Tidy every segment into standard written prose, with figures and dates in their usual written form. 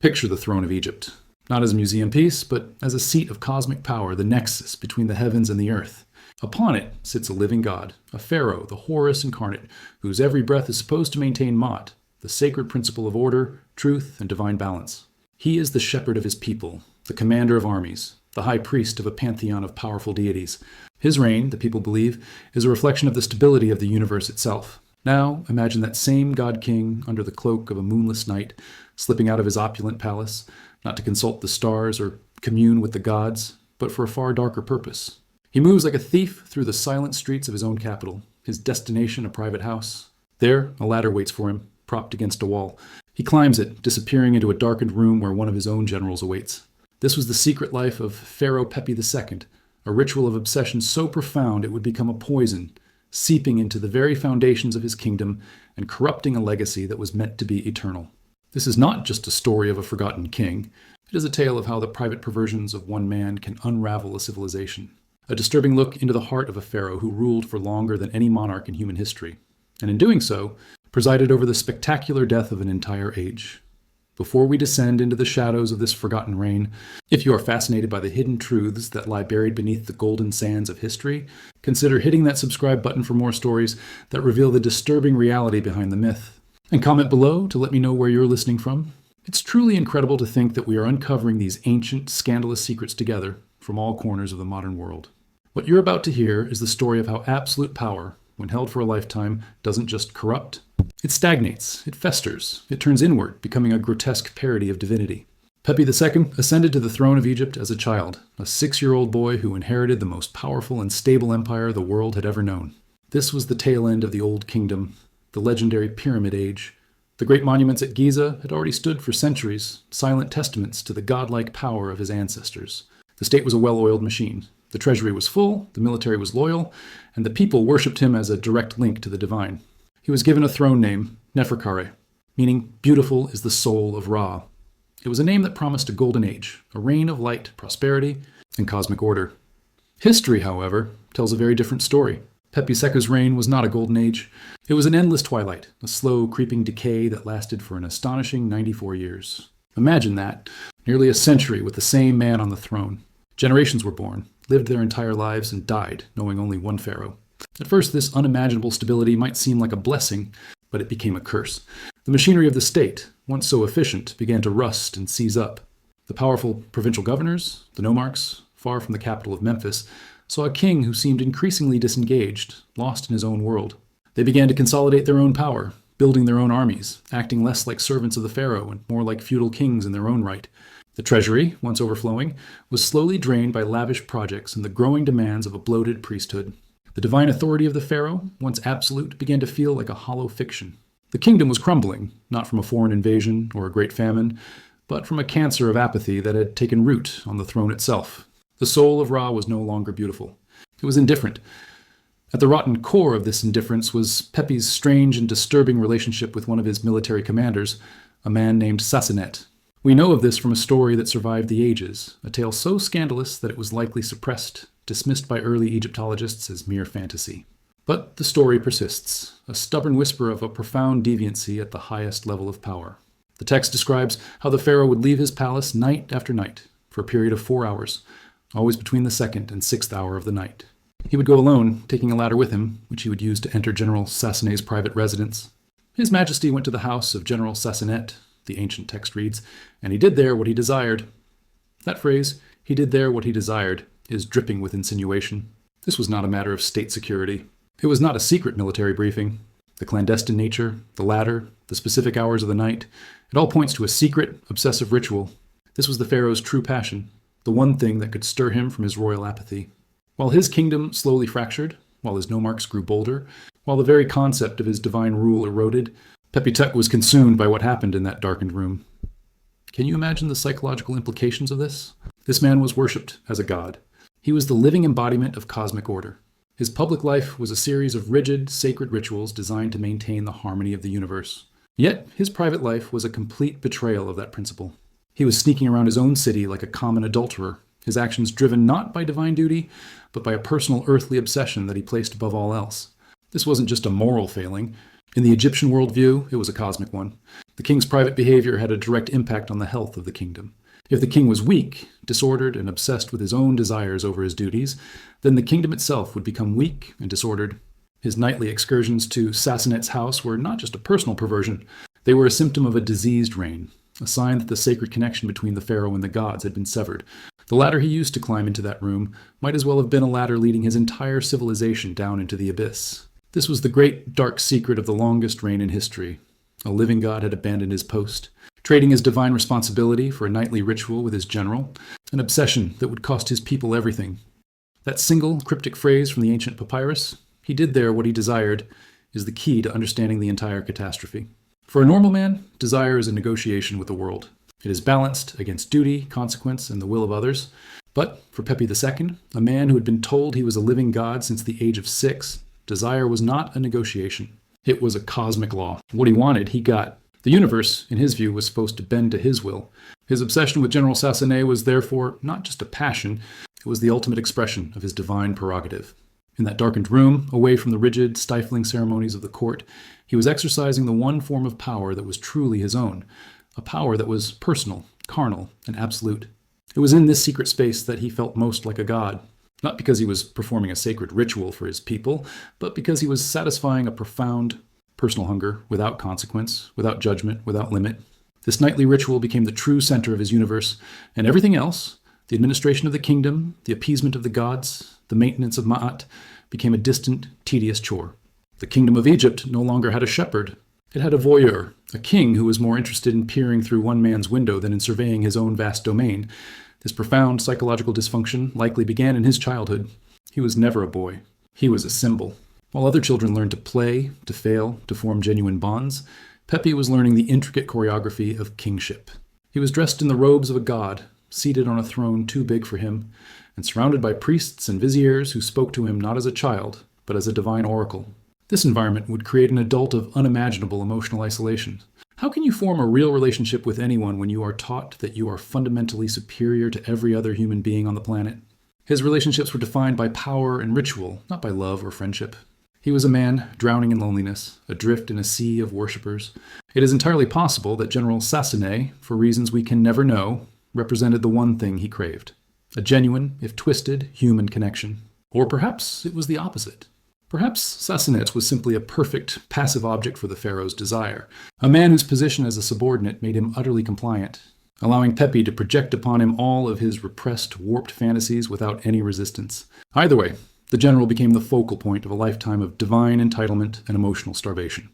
Picture the throne of Egypt, not as a museum piece, but as a seat of cosmic power, the nexus between the heavens and the earth. Upon it sits a living god, a pharaoh, the Horus incarnate, whose every breath is supposed to maintain Ma'at, the sacred principle of order, truth, and divine balance. He is the shepherd of his people, the commander of armies, the high priest of a pantheon of powerful deities. His reign, the people believe, is a reflection of the stability of the universe itself. Now, imagine that same god-king under the cloak of a moonless night, slipping out of his opulent palace, not to consult the stars or commune with the gods, but for a far darker purpose. He moves like a thief through the silent streets of his own capital, his destination a private house. There, a ladder waits for him, propped against a wall. He climbs it, disappearing into a darkened room where one of his own generals awaits. This was the secret life of Pharaoh Pepi II, a ritual of obsession so profound it would become a poison, seeping into the very foundations of his kingdom and corrupting a legacy that was meant to be eternal. This is not just a story of a forgotten king. It is a tale of how the private perversions of one man can unravel a civilization. A disturbing look into the heart of a pharaoh who ruled for longer than any monarch in human history, and in doing so, presided over the spectacular death of an entire age. Before we descend into the shadows of this forgotten reign, if you are fascinated by the hidden truths that lie buried beneath the golden sands of history, consider hitting that subscribe button for more stories that reveal the disturbing reality behind the myth. And comment below to let me know where you're listening from. It's truly incredible to think that we are uncovering these ancient, scandalous secrets together from all corners of the modern world. What you're about to hear is the story of how absolute power, when held for a lifetime, doesn't just corrupt. It stagnates, it festers, it turns inward, becoming a grotesque parody of divinity. Pepi II ascended to the throne of Egypt as a child, a 6-year-old boy who inherited the most powerful and stable empire the world had ever known. This was the tail end of the Old Kingdom, the legendary Pyramid Age. The great monuments at Giza had already stood for centuries, silent testaments to the godlike power of his ancestors. The state was a well-oiled machine. The treasury was full, the military was loyal, and the people worshipped him as a direct link to the divine. He was given a throne name, Neferkare, meaning beautiful is the soul of Ra. It was a name that promised a golden age, a reign of light, prosperity, and cosmic order. History, however, tells a very different story. Pepi II's reign was not a golden age. It was an endless twilight, a slow, creeping decay that lasted for an astonishing 94 years. Imagine that, nearly a century with the same man on the throne. Generations were born, lived their entire lives, and died, knowing only one pharaoh. At first, this unimaginable stability might seem like a blessing, but it became a curse. The machinery of the state, once so efficient, began to rust and seize up. The powerful provincial governors, the nomarchs, far from the capital of Memphis, saw a king who seemed increasingly disengaged, lost in his own world. They began to consolidate their own power, building their own armies, acting less like servants of the pharaoh and more like feudal kings in their own right. The treasury, once overflowing, was slowly drained by lavish projects and the growing demands of a bloated priesthood. The divine authority of the pharaoh, once absolute, began to feel like a hollow fiction. The kingdom was crumbling, not from a foreign invasion or a great famine, but from a cancer of apathy that had taken root on the throne itself. The soul of Ra was no longer beautiful. It was indifferent. At the rotten core of this indifference was Pepi's strange and disturbing relationship with one of his military commanders, a man named Sasinet. We know of this from a story that survived the ages, a tale so scandalous that it was likely suppressed, dismissed by early Egyptologists as mere fantasy. But the story persists, a stubborn whisper of a profound deviancy at the highest level of power. The text describes how the pharaoh would leave his palace night after night, for a period of 4 hours, always between the 2nd and 6th hour of the night. He would go alone, taking a ladder with him, which he would use to enter General Sasinet's private residence. His Majesty went to the house of General Sasinet, the ancient text reads, and he did there what he desired. That phrase, he did there what he desired, is dripping with insinuation. This was not a matter of state security. It was not a secret military briefing. The clandestine nature, the ladder, the specific hours of the night, it all points to a secret, obsessive ritual. This was the pharaoh's true passion, the one thing that could stir him from his royal apathy. While his kingdom slowly fractured, while his nomarchs grew bolder, while the very concept of his divine rule eroded, Pepi II was consumed by what happened in that darkened room. Can you imagine the psychological implications of this? This man was worshipped as a god. He was the living embodiment of cosmic order. His public life was a series of rigid, sacred rituals designed to maintain the harmony of the universe. Yet, his private life was a complete betrayal of that principle. He was sneaking around his own city like a common adulterer, his actions driven not by divine duty, but by a personal earthly obsession that he placed above all else. This wasn't just a moral failing. In the Egyptian worldview, it was a cosmic one. The king's private behavior had a direct impact on the health of the kingdom. If the king was weak, disordered, and obsessed with his own desires over his duties, then the kingdom itself would become weak and disordered. His nightly excursions to Sassanet's house were not just a personal perversion, they were a symptom of a diseased reign, a sign that the sacred connection between the pharaoh and the gods had been severed. The ladder he used to climb into that room might as well have been a ladder leading his entire civilization down into the abyss. This was the great dark secret of the longest reign in history. A living god had abandoned his post, trading his divine responsibility for a nightly ritual with his general, an obsession that would cost his people everything. That single cryptic phrase from the ancient papyrus, "He did there what he desired," is the key to understanding the entire catastrophe. For a normal man, desire is a negotiation with the world. It is balanced against duty, consequence, and the will of others. But for Pepi II, a man who had been told he was a living god since the age of 6, desire was not a negotiation. It was a cosmic law. What he wanted, he got. The universe, in his view, was supposed to bend to his will. His obsession with General Sassanet was therefore not just a passion, it was the ultimate expression of his divine prerogative. In that darkened room, away from the rigid, stifling ceremonies of the court, he was exercising the one form of power that was truly his own, a power that was personal, carnal, and absolute. It was in this secret space that he felt most like a god, not because he was performing a sacred ritual for his people, but because he was satisfying a profound personal hunger without consequence, without judgment, without limit. This nightly ritual became the true center of his universe, and everything else, the administration of the kingdom, the appeasement of the gods, the maintenance of Ma'at, became a distant, tedious chore. The kingdom of Egypt no longer had a shepherd. It had a voyeur, a king who was more interested in peering through one man's window than in surveying his own vast domain. This profound psychological dysfunction likely began in his childhood. He was never a boy. He was a symbol. While other children learned to play, to fail, to form genuine bonds, Pepi was learning the intricate choreography of kingship. He was dressed in the robes of a god, seated on a throne too big for him, and surrounded by priests and viziers who spoke to him not as a child, but as a divine oracle. This environment would create an adult of unimaginable emotional isolation. How can you form a real relationship with anyone when you are taught that you are fundamentally superior to every other human being on the planet? His relationships were defined by power and ritual, not by love or friendship. He was a man drowning in loneliness, adrift in a sea of worshippers. It is entirely possible that General Sassanet, for reasons we can never know, represented the one thing he craved: a genuine, if twisted, human connection. Or perhaps it was the opposite. Perhaps Sassanet was simply a perfect, passive object for the pharaoh's desire, a man whose position as a subordinate made him utterly compliant, allowing Pepi to project upon him all of his repressed, warped fantasies without any resistance. Either way, the general became the focal point of a lifetime of divine entitlement and emotional starvation.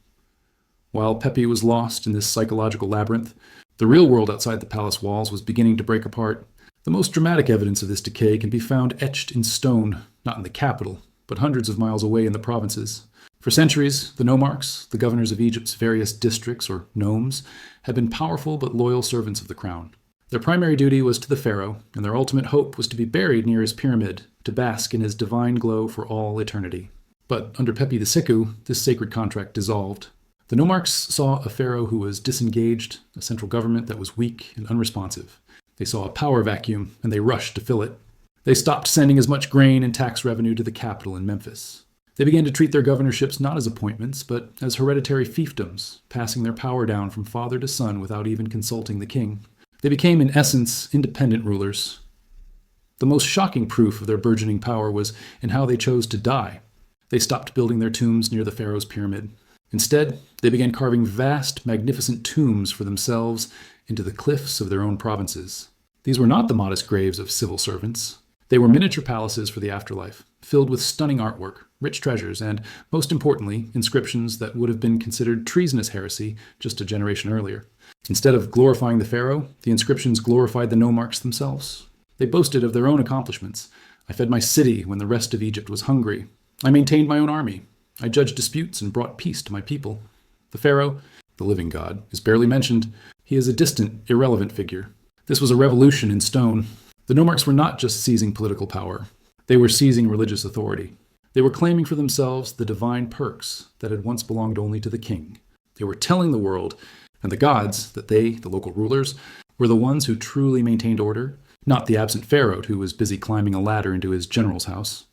While Pepi was lost in this psychological labyrinth, the real world outside the palace walls was beginning to break apart. The most dramatic evidence of this decay can be found etched in stone, not in the capital, but hundreds of miles away in the provinces. For centuries, the nomarchs, the governors of Egypt's various districts, or nomes, had been powerful but loyal servants of the crown. Their primary duty was to the pharaoh, and their ultimate hope was to be buried near his pyramid, to bask in his divine glow for all eternity. But under Pepi II, this sacred contract dissolved. The nomarchs saw a pharaoh who was disengaged, a central government that was weak and unresponsive. They saw a power vacuum, and they rushed to fill it. They stopped sending as much grain and tax revenue to the capital in Memphis. They began to treat their governorships not as appointments, but as hereditary fiefdoms, passing their power down from father to son without even consulting the king. They became, in essence, independent rulers. The most shocking proof of their burgeoning power was in how they chose to die. They stopped building their tombs near the pharaoh's pyramid. Instead, they began carving vast, magnificent tombs for themselves into the cliffs of their own provinces. These were not the modest graves of civil servants. They were miniature palaces for the afterlife, filled with stunning artwork, rich treasures, and, most importantly, inscriptions that would have been considered treasonous heresy just a generation earlier. Instead of glorifying the pharaoh, the inscriptions glorified the nomarchs themselves. They boasted of their own accomplishments. I fed my city when the rest of Egypt was hungry. I maintained my own army. I judged disputes and brought peace to my people. The pharaoh, the living god, is barely mentioned. He is a distant, irrelevant figure. This was a revolution in stone. The nomarchs were not just seizing political power. They were seizing religious authority. They were claiming for themselves the divine perks that had once belonged only to the king. They were telling the world and the gods that they, the local rulers, were the ones who truly maintained order, not the absent pharaoh who was busy climbing a ladder into his general's house.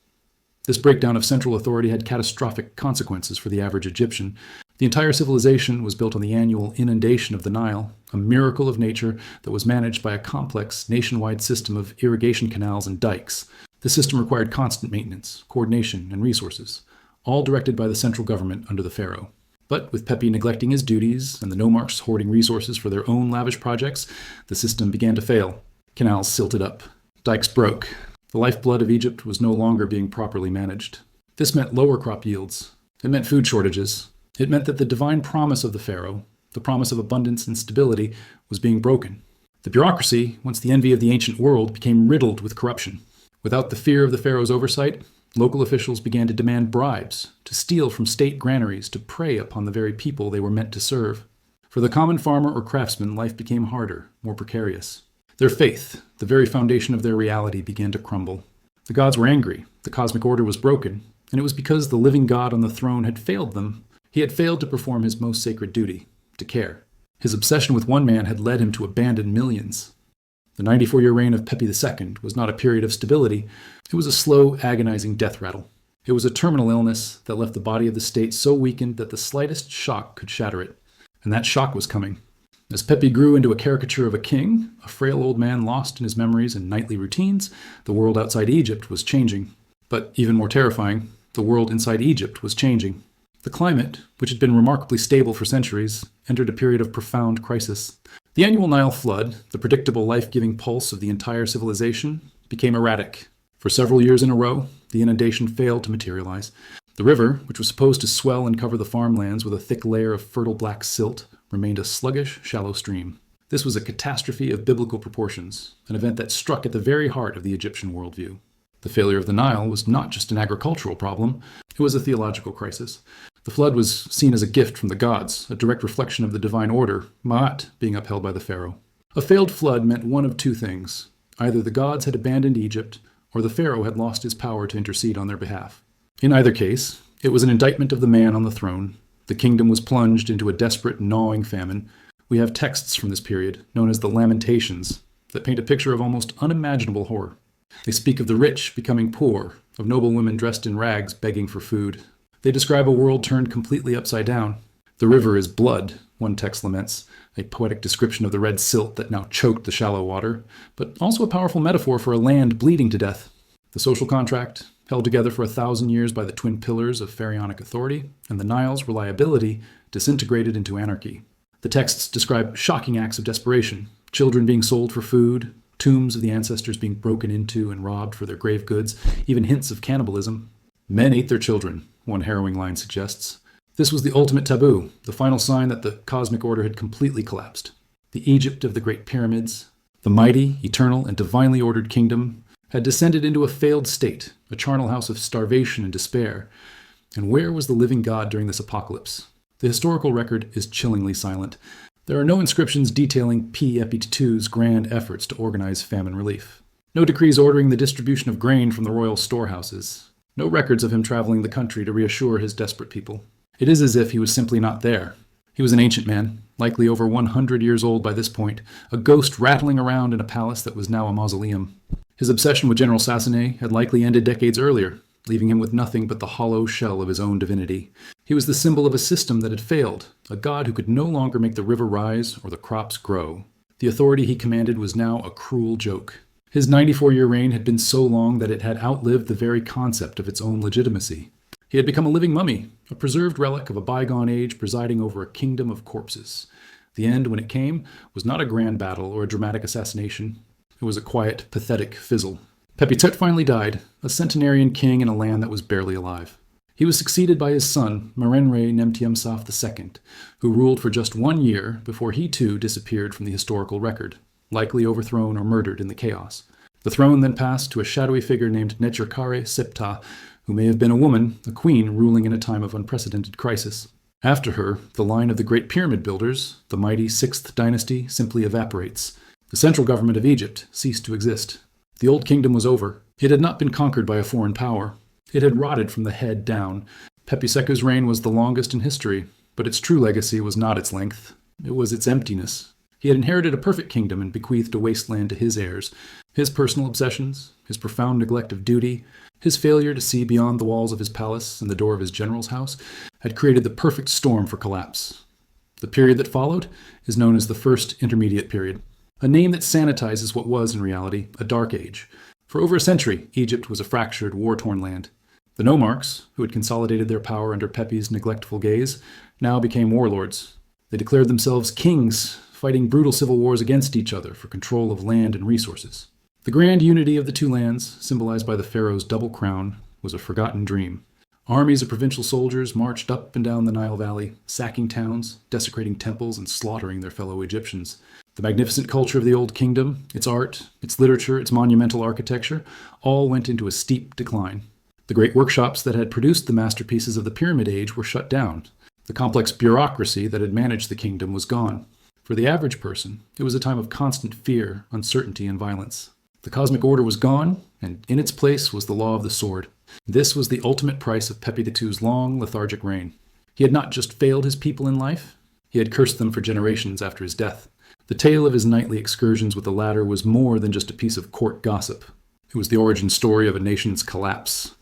This breakdown of central authority had catastrophic consequences for the average Egyptian. The entire civilization was built on the annual inundation of the Nile, a miracle of nature that was managed by a complex nationwide system of irrigation canals and dikes. The system required constant maintenance, coordination, and resources, all directed by the central government under the pharaoh. But with Pepi neglecting his duties and the nomarchs hoarding resources for their own lavish projects, the system began to fail. Canals silted up. Dikes broke. The lifeblood of Egypt was no longer being properly managed. This meant lower crop yields. It meant food shortages. It meant that the divine promise of the pharaoh, the promise of abundance and stability, was being broken. The bureaucracy, once the envy of the ancient world, became riddled with corruption. Without the fear of the pharaoh's oversight, local officials began to demand bribes, to steal from state granaries, to prey upon the very people they were meant to serve. For the common farmer or craftsman, life became harder, more precarious. Their faith, the very foundation of their reality, began to crumble. The gods were angry, the cosmic order was broken, and it was because the living God on the throne had failed them. He had failed to perform his most sacred duty, to care. His obsession with one man had led him to abandon millions. The 94-year reign of Pepi II was not a period of stability. It was a slow, agonizing death rattle. It was a terminal illness that left the body of the state so weakened that the slightest shock could shatter it. And that shock was coming. As Pepi grew into a caricature of a king, a frail old man lost in his memories and nightly routines, the world outside Egypt was changing. But even more terrifying, the world inside Egypt was changing. The climate, which had been remarkably stable for centuries, entered a period of profound crisis. The annual Nile flood, the predictable life-giving pulse of the entire civilization, became erratic. For several years in a row, the inundation failed to materialize. The river, which was supposed to swell and cover the farmlands with a thick layer of fertile black silt, remained a sluggish, shallow stream. This was a catastrophe of biblical proportions, an event that struck at the very heart of the Egyptian worldview. The failure of the Nile was not just an agricultural problem, it was a theological crisis. The flood was seen as a gift from the gods, a direct reflection of the divine order, Ma'at, being upheld by the pharaoh. A failed flood meant one of two things. Either the gods had abandoned Egypt, or the pharaoh had lost his power to intercede on their behalf. In either case, it was an indictment of the man on the throne. The kingdom was plunged into a desperate, gnawing famine. We have texts from this period, known as the Lamentations, that paint a picture of almost unimaginable horror. They speak of the rich becoming poor, of noble women dressed in rags begging for food. They describe a world turned completely upside down. The river is blood, one text laments, a poetic description of the red silt that now choked the shallow water, but also a powerful metaphor for a land bleeding to death. The social contract, held together for 1,000 years by the twin pillars of pharaonic authority, and the Nile's reliability, disintegrated into anarchy. The texts describe shocking acts of desperation, children being sold for food, tombs of the ancestors being broken into and robbed for their grave goods, even hints of cannibalism. Men ate their children, one harrowing line suggests. This was the ultimate taboo, the final sign that the cosmic order had completely collapsed. The Egypt of the Great Pyramids, the mighty, eternal, and divinely ordered kingdom, had descended into a failed state, a charnel house of starvation and despair. And where was the living God during this apocalypse? The historical record is chillingly silent. There are no inscriptions detailing Pepi II's grand efforts to organize famine relief. No decrees ordering the distribution of grain from the royal storehouses. No records of him traveling the country to reassure his desperate people. It is as if he was simply not there. He was an ancient man, likely over 100 years old by this point, a ghost rattling around in a palace that was now a mausoleum. His obsession with General Sassaneh had likely ended decades earlier, leaving him with nothing but the hollow shell of his own divinity. He was the symbol of a system that had failed, a god who could no longer make the river rise or the crops grow. The authority he commanded was now a cruel joke. His 94-year reign had been so long that it had outlived the very concept of its own legitimacy. He had become a living mummy, a preserved relic of a bygone age presiding over a kingdom of corpses. The end, when it came, was not a grand battle or a dramatic assassination. It was a quiet, pathetic fizzle. Pepi II finally died, a centenarian king in a land that was barely alive. He was succeeded by his son, Merenre-Nemtiemsaf II, who ruled for just 1 year before he too disappeared from the historical record, likely overthrown or murdered in the chaos. The throne then passed to a shadowy figure named Necherkare Septa, who may have been a woman, a queen ruling in a time of unprecedented crisis. After her, the line of the great pyramid builders, the mighty 6th dynasty, simply evaporates. The central government of Egypt ceased to exist. The old kingdom was over. It had not been conquered by a foreign power. It had rotted from the head down. Pepi II's reign was the longest in history, but its true legacy was not its length. It was its emptiness. He had inherited a perfect kingdom and bequeathed a wasteland to his heirs. His personal obsessions, his profound neglect of duty, his failure to see beyond the walls of his palace and the door of his general's house had created the perfect storm for collapse. The period that followed is known as the First Intermediate Period, a name that sanitizes what was, in reality, a dark age. For over a century, Egypt was a fractured, war-torn land. The nomarchs, who had consolidated their power under Pepi's neglectful gaze, now became warlords. They declared themselves kings, fighting brutal civil wars against each other for control of land and resources. The grand unity of the two lands, symbolized by the pharaoh's double crown, was a forgotten dream. Armies of provincial soldiers marched up and down the Nile Valley, sacking towns, desecrating temples, and slaughtering their fellow Egyptians. The magnificent culture of the Old Kingdom, its art, its literature, its monumental architecture, all went into a steep decline. The great workshops that had produced the masterpieces of the Pyramid Age were shut down. The complex bureaucracy that had managed the kingdom was gone. For the average person, it was a time of constant fear, uncertainty, and violence. The cosmic order was gone, and in its place was the law of the sword. This was the ultimate price of Pepi II's long, lethargic reign. He had not just failed his people in life, he had cursed them for generations after his death. The tale of his nightly excursions with the latter was more than just a piece of court gossip. It was the origin story of a nation's collapse.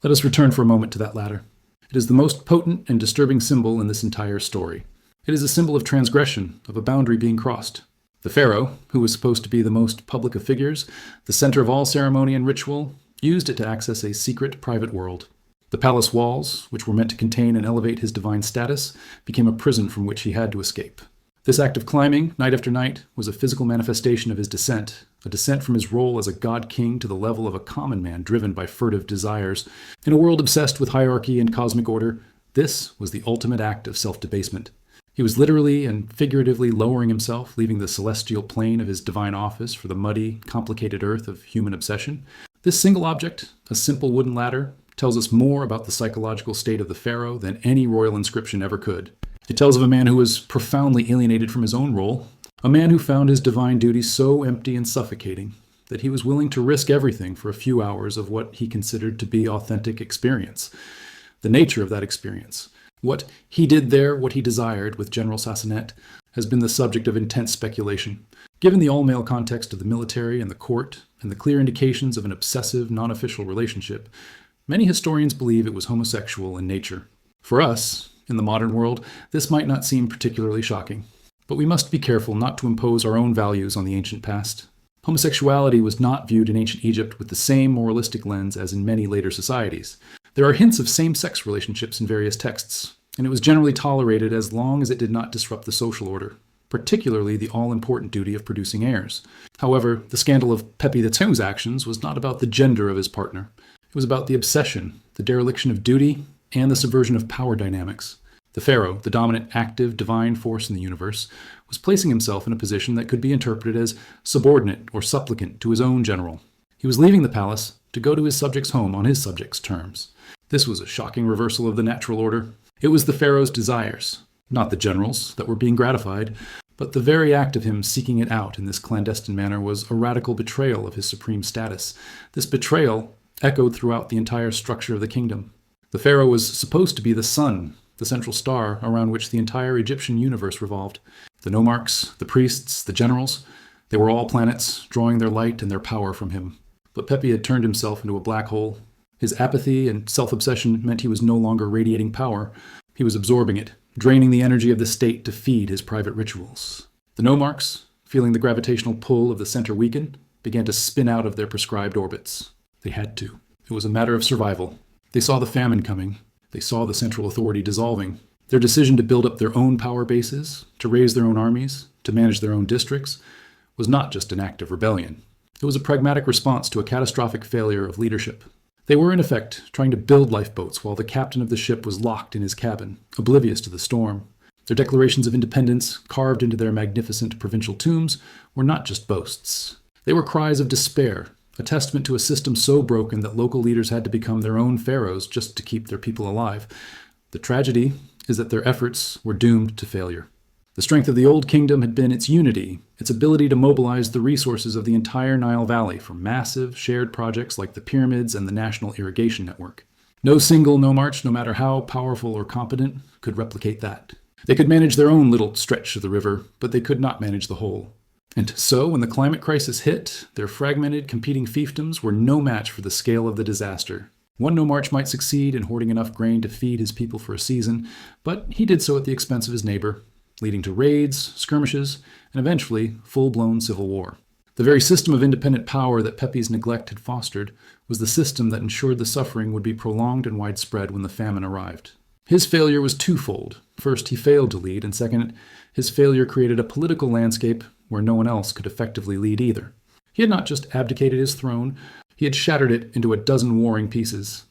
Let us return for a moment to that ladder. It is the most potent and disturbing symbol in this entire story. It is a symbol of transgression, of a boundary being crossed. The pharaoh, who was supposed to be the most public of figures, the center of all ceremony and ritual, used it to access a secret, private world. The palace walls, which were meant to contain and elevate his divine status, became a prison from which he had to escape. This act of climbing, night after night, was a physical manifestation of his descent, a descent from his role as a god-king to the level of a common man driven by furtive desires. In a world obsessed with hierarchy and cosmic order, this was the ultimate act of self-debasement. He was literally and figuratively lowering himself, leaving the celestial plane of his divine office for the muddy, complicated earth of human obsession. This single object, a simple wooden ladder, tells us more about the psychological state of the pharaoh than any royal inscription ever could. It tells of a man who was profoundly alienated from his own role, a man who found his divine duty so empty and suffocating that he was willing to risk everything for a few hours of what he considered to be authentic experience. The nature of that experience, what he did there, what he desired with General Sassanet, has been the subject of intense speculation. Given the all-male context of the military and the court, and the clear indications of an obsessive, non-official relationship, many historians believe it was homosexual in nature. For us, in the modern world, this might not seem particularly shocking, but we must be careful not to impose our own values on the ancient past. Homosexuality was not viewed in ancient Egypt with the same moralistic lens as in many later societies. There are hints of same-sex relationships in various texts, and it was generally tolerated as long as it did not disrupt the social order, particularly the all-important duty of producing heirs. However, the scandal of Pepi II's actions was not about the gender of his partner. It was about the obsession, the dereliction of duty, and the subversion of power dynamics. The pharaoh, the dominant, active, divine force in the universe, was placing himself in a position that could be interpreted as subordinate or supplicant to his own general. He was leaving the palace to go to his subjects' home on his subjects' terms. This was a shocking reversal of the natural order. It was the pharaoh's desires, not the general's, that were being gratified, but the very act of him seeking it out in this clandestine manner was a radical betrayal of his supreme status. This betrayal echoed throughout the entire structure of the kingdom. The pharaoh was supposed to be the sun, the central star around which the entire Egyptian universe revolved. The nomarchs, the priests, the generals, they were all planets, drawing their light and their power from him. But Pepi had turned himself into a black hole. His apathy and self-obsession meant he was no longer radiating power. He was absorbing it, draining the energy of the state to feed his private rituals. The nomarchs, feeling the gravitational pull of the center weaken, began to spin out of their prescribed orbits. They had to. It was a matter of survival. They saw the famine coming. They saw the central authority dissolving. Their decision to build up their own power bases, to raise their own armies, to manage their own districts, was not just an act of rebellion. It was a pragmatic response to a catastrophic failure of leadership. They were, in effect, trying to build lifeboats while the captain of the ship was locked in his cabin, oblivious to the storm. Their declarations of independence, carved into their magnificent provincial tombs, were not just boasts. They were cries of despair, a testament to a system so broken that local leaders had to become their own pharaohs just to keep their people alive. The tragedy is that their efforts were doomed to failure. The strength of the Old Kingdom had been its unity, its ability to mobilize the resources of the entire Nile Valley for massive, shared projects like the pyramids and the National Irrigation Network. No single nomarch, no matter how powerful or competent, could replicate that. They could manage their own little stretch of the river, but they could not manage the whole. And so, when the climate crisis hit, their fragmented, competing fiefdoms were no match for the scale of the disaster. One nomarch might succeed in hoarding enough grain to feed his people for a season, but he did so at the expense of his neighbor, leading to raids, skirmishes, and eventually full-blown civil war. The very system of independent power that Pepi's neglect had fostered was the system that ensured the suffering would be prolonged and widespread when the famine arrived. His failure was twofold. First, he failed to lead, and second, his failure created a political landscape where no one else could effectively lead either. He had not just abdicated his throne, he had shattered it into a dozen warring pieces.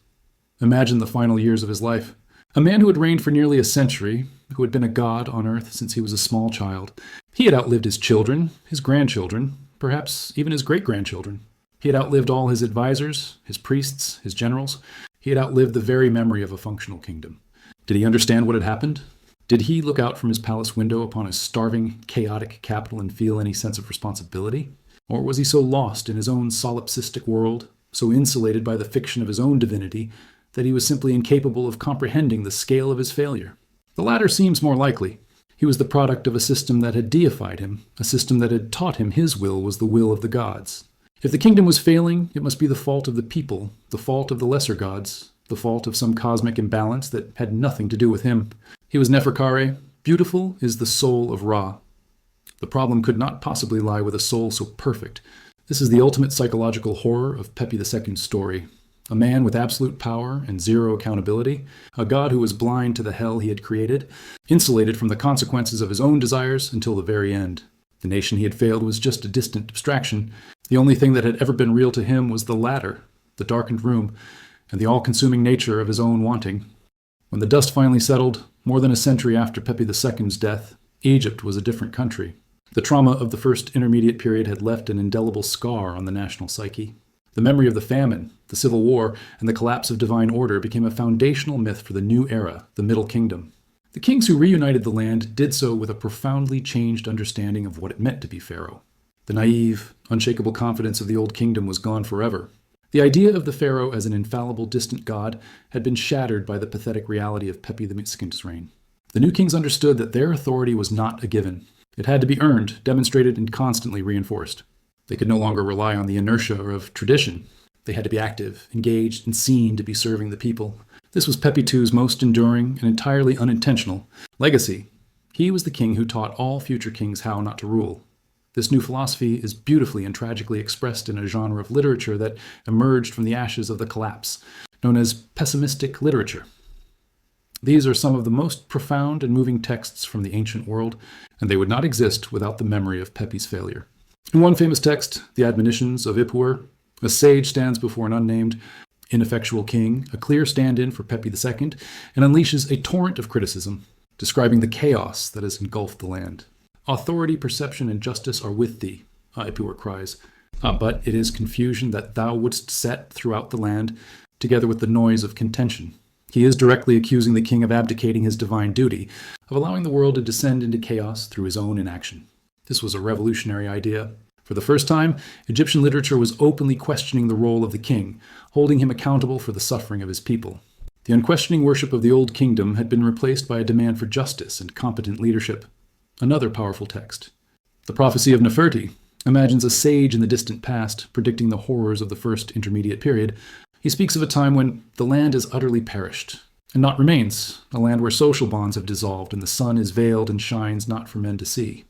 Imagine the final years of his life. A man who had reigned for nearly a century, who had been a god on earth since he was a small child. He had outlived his children, his grandchildren, perhaps even his great-grandchildren. He had outlived all his advisors, his priests, his generals. He had outlived the very memory of a functional kingdom. Did he understand what had happened? Did he look out from his palace window upon his starving, chaotic capital and feel any sense of responsibility? Or was he so lost in his own solipsistic world, so insulated by the fiction of his own divinity, that he was simply incapable of comprehending the scale of his failure? The latter seems more likely. He was the product of a system that had deified him, a system that had taught him his will was the will of the gods. If the kingdom was failing, it must be the fault of the people, the fault of the lesser gods, the fault of some cosmic imbalance that had nothing to do with him. He was Neferkare. Beautiful is the soul of Ra. The problem could not possibly lie with a soul so perfect. This is the ultimate psychological horror of Pepi II's story. A man with absolute power and zero accountability, a god who was blind to the hell he had created, insulated from the consequences of his own desires until the very end. The nation he had failed was just a distant abstraction. The only thing that had ever been real to him was the latter, the darkened room, and the all-consuming nature of his own wanting. When the dust finally settled, more than a century after Pepi II's death, Egypt was a different country. The trauma of the first intermediate period had left an indelible scar on the national psyche. The memory of the famine, the civil war, and the collapse of divine order became a foundational myth for the new era, the Middle Kingdom. The kings who reunited the land did so with a profoundly changed understanding of what it meant to be pharaoh. The naive, unshakable confidence of the old kingdom was gone forever. The idea of the pharaoh as an infallible, distant god had been shattered by the pathetic reality of Pepi II's reign. The new kings understood that their authority was not a given. It had to be earned, demonstrated, and constantly reinforced. They could no longer rely on the inertia of tradition. They had to be active, engaged, and seen to be serving the people. This was Pepi II's most enduring and entirely unintentional legacy. He was the king who taught all future kings how not to rule. This new philosophy is beautifully and tragically expressed in a genre of literature that emerged from the ashes of the collapse, known as pessimistic literature. These are some of the most profound and moving texts from the ancient world, and they would not exist without the memory of Pepi's failure. In one famous text, the Admonitions of Ipuwer, a sage stands before an unnamed, ineffectual king, a clear stand-in for Pepi II, and unleashes a torrent of criticism, describing the chaos that has engulfed the land. Authority, perception, and justice are with thee, Ipuwer cries, but it is confusion that thou wouldst set throughout the land, together with the noise of contention. He is directly accusing the king of abdicating his divine duty, of allowing the world to descend into chaos through his own inaction. This was a revolutionary idea. For the first time, Egyptian literature was openly questioning the role of the king, holding him accountable for the suffering of his people. The unquestioning worship of the old kingdom had been replaced by a demand for justice and competent leadership. Another powerful text. The prophecy of Neferti imagines a sage in the distant past predicting the horrors of the first intermediate period. He speaks of a time when the land is utterly perished, and naught remains, a land where social bonds have dissolved and the sun is veiled and shines not for men to see.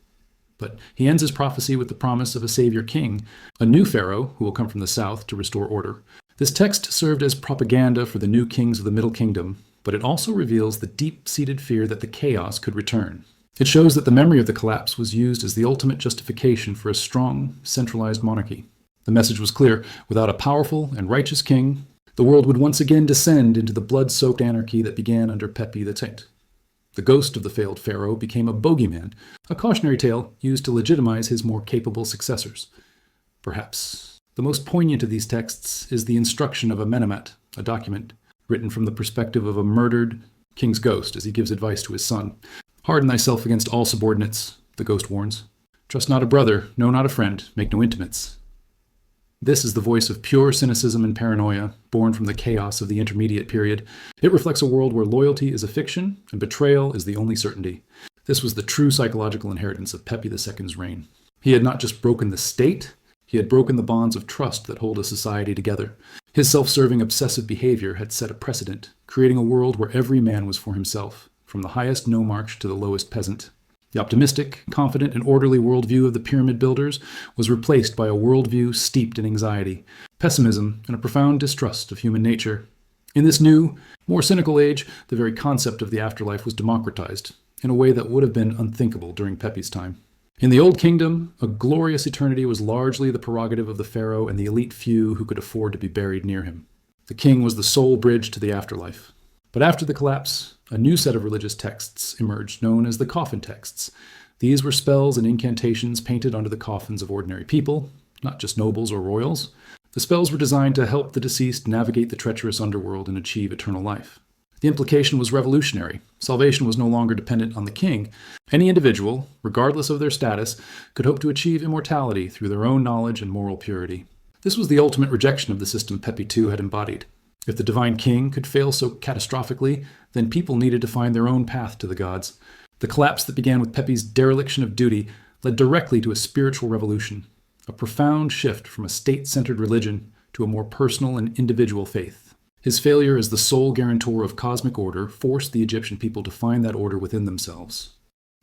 But he ends his prophecy with the promise of a savior king, a new pharaoh who will come from the south to restore order. This text served as propaganda for the new kings of the Middle Kingdom, but it also reveals the deep-seated fear that the chaos could return. It shows that the memory of the collapse was used as the ultimate justification for a strong, centralized monarchy. The message was clear: without a powerful and righteous king, the world would once again descend into the blood-soaked anarchy that began under Pepi II. The ghost of the failed pharaoh became a bogeyman, a cautionary tale used to legitimize his more capable successors. Perhaps the most poignant of these texts is the instruction of Amenemhat, a document written from the perspective of a murdered king's ghost as he gives advice to his son. "Harden thyself against all subordinates," the ghost warns. "Trust not a brother, no, not a friend, make no intimates." This is the voice of pure cynicism and paranoia, born from the chaos of the intermediate period. It reflects a world where loyalty is a fiction and betrayal is the only certainty. This was the true psychological inheritance of Pepi II's reign. He had not just broken the state, he had broken the bonds of trust that hold a society together. His self-serving, obsessive behavior had set a precedent, creating a world where every man was for himself, from the highest nomarch to the lowest peasant. The optimistic, confident, and orderly worldview of the pyramid builders was replaced by a worldview steeped in anxiety, pessimism, and a profound distrust of human nature. In this new, more cynical age, the very concept of the afterlife was democratized, in a way that would have been unthinkable during Pepi's time. In the Old Kingdom, a glorious eternity was largely the prerogative of the pharaoh and the elite few who could afford to be buried near him. The king was the sole bridge to the afterlife. But after the collapse, a new set of religious texts emerged known as the coffin texts. These were spells and incantations painted onto the coffins of ordinary people, not just nobles or royals. The spells were designed to help the deceased navigate the treacherous underworld and achieve eternal life. The implication was revolutionary. Salvation was no longer dependent on the king. Any individual, regardless of their status, could hope to achieve immortality through their own knowledge and moral purity. This was the ultimate rejection of the system Pepi II had embodied. If the divine king could fail so catastrophically, then people needed to find their own path to the gods. The collapse that began with Pepi's dereliction of duty led directly to a spiritual revolution, a profound shift from a state-centered religion to a more personal and individual faith. His failure as the sole guarantor of cosmic order forced the Egyptian people to find that order within themselves.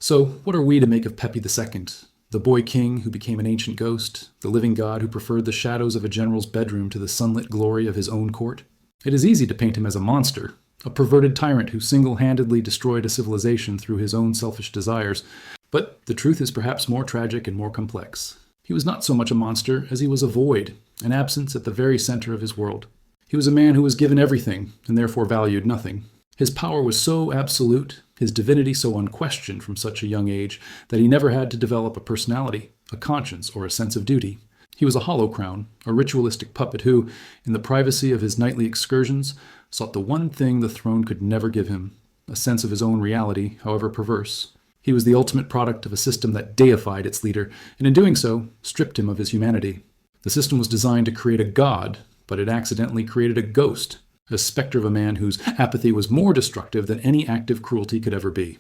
So, what are we to make of Pepi II, the boy king who became an ancient ghost, the living god who preferred the shadows of a general's bedroom to the sunlit glory of his own court? It is easy to paint him as a monster, a perverted tyrant who single-handedly destroyed a civilization through his own selfish desires, but the truth is perhaps more tragic and more complex. He was not so much a monster as he was a void, an absence at the very center of his world. He was a man who was given everything, and therefore valued nothing. His power was so absolute, his divinity so unquestioned from such a young age, that he never had to develop a personality, a conscience, or a sense of duty. He was a hollow crown, a ritualistic puppet who, in the privacy of his nightly excursions, sought the one thing the throne could never give him, a sense of his own reality, however perverse. He was the ultimate product of a system that deified its leader, and in doing so, stripped him of his humanity. The system was designed to create a god, but it accidentally created a ghost, a specter of a man whose apathy was more destructive than any active cruelty could ever be.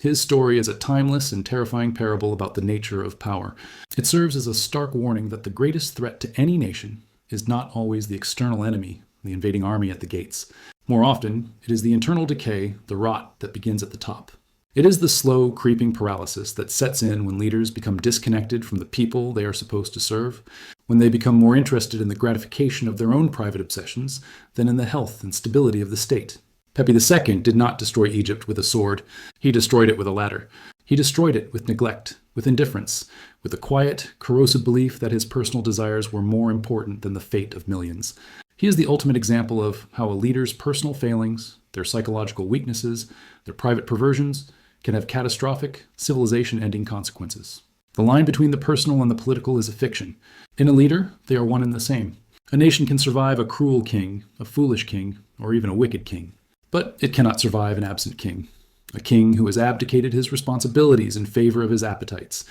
His story is a timeless and terrifying parable about the nature of power. It serves as a stark warning that the greatest threat to any nation is not always the external enemy, the invading army at the gates. More often, it is the internal decay, the rot that begins at the top. It is the slow, creeping paralysis that sets in when leaders become disconnected from the people they are supposed to serve, when they become more interested in the gratification of their own private obsessions than in the health and stability of the state. Pepi II did not destroy Egypt with a sword. He destroyed it with a ladder. He destroyed it with neglect, with indifference, with a quiet, corrosive belief that his personal desires were more important than the fate of millions. He is the ultimate example of how a leader's personal failings, their psychological weaknesses, their private perversions, can have catastrophic, civilization-ending consequences. The line between the personal and the political is a fiction. In a leader, they are one and the same. A nation can survive a cruel king, a foolish king, or even a wicked king. But it cannot survive an absent king. A king who has abdicated his responsibilities in favor of his appetites.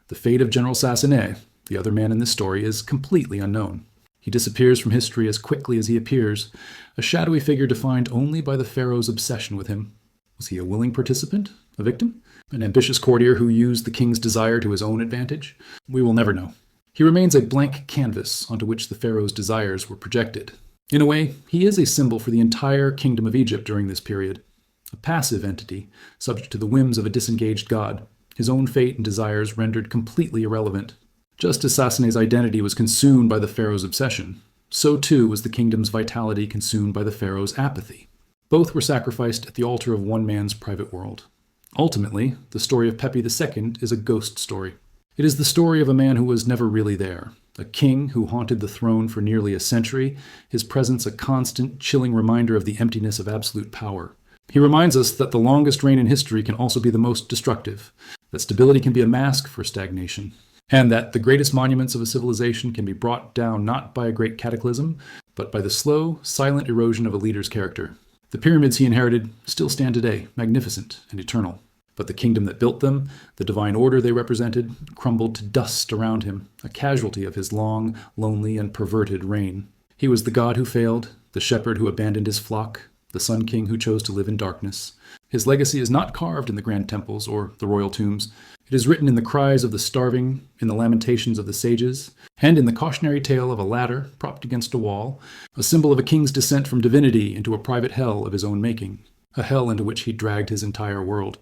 The fate of General Sassaneh, the other man in this story, is completely unknown. He disappears from history as quickly as he appears, a shadowy figure defined only by the pharaoh's obsession with him. Was he a willing participant? A victim? An ambitious courtier who used the king's desire to his own advantage? We will never know. He remains a blank canvas onto which the pharaoh's desires were projected. In a way, he is a symbol for the entire kingdom of Egypt during this period. A passive entity, subject to the whims of a disengaged god, his own fate and desires rendered completely irrelevant. Just as Sassaneh's identity was consumed by the pharaoh's obsession, so too was the kingdom's vitality consumed by the pharaoh's apathy. Both were sacrificed at the altar of one man's private world. Ultimately, the story of Pepi II is a ghost story. It is the story of a man who was never really there, a king who haunted the throne for nearly a century, his presence a constant, chilling reminder of the emptiness of absolute power. He reminds us that the longest reign in history can also be the most destructive, that stability can be a mask for stagnation, and that the greatest monuments of a civilization can be brought down not by a great cataclysm, but by the slow, silent erosion of a leader's character. The pyramids he inherited still stand today, magnificent and eternal. But the kingdom that built them, the divine order they represented, crumbled to dust around him, a casualty of his long, lonely, and perverted reign. He was the god who failed, the shepherd who abandoned his flock, the sun king who chose to live in darkness. His legacy is not carved in the grand temples or the royal tombs. It is written in the cries of the starving, in the lamentations of the sages, and in the cautionary tale of a ladder propped against a wall, a symbol of a king's descent from divinity into a private hell of his own making, a hell into which he dragged his entire world.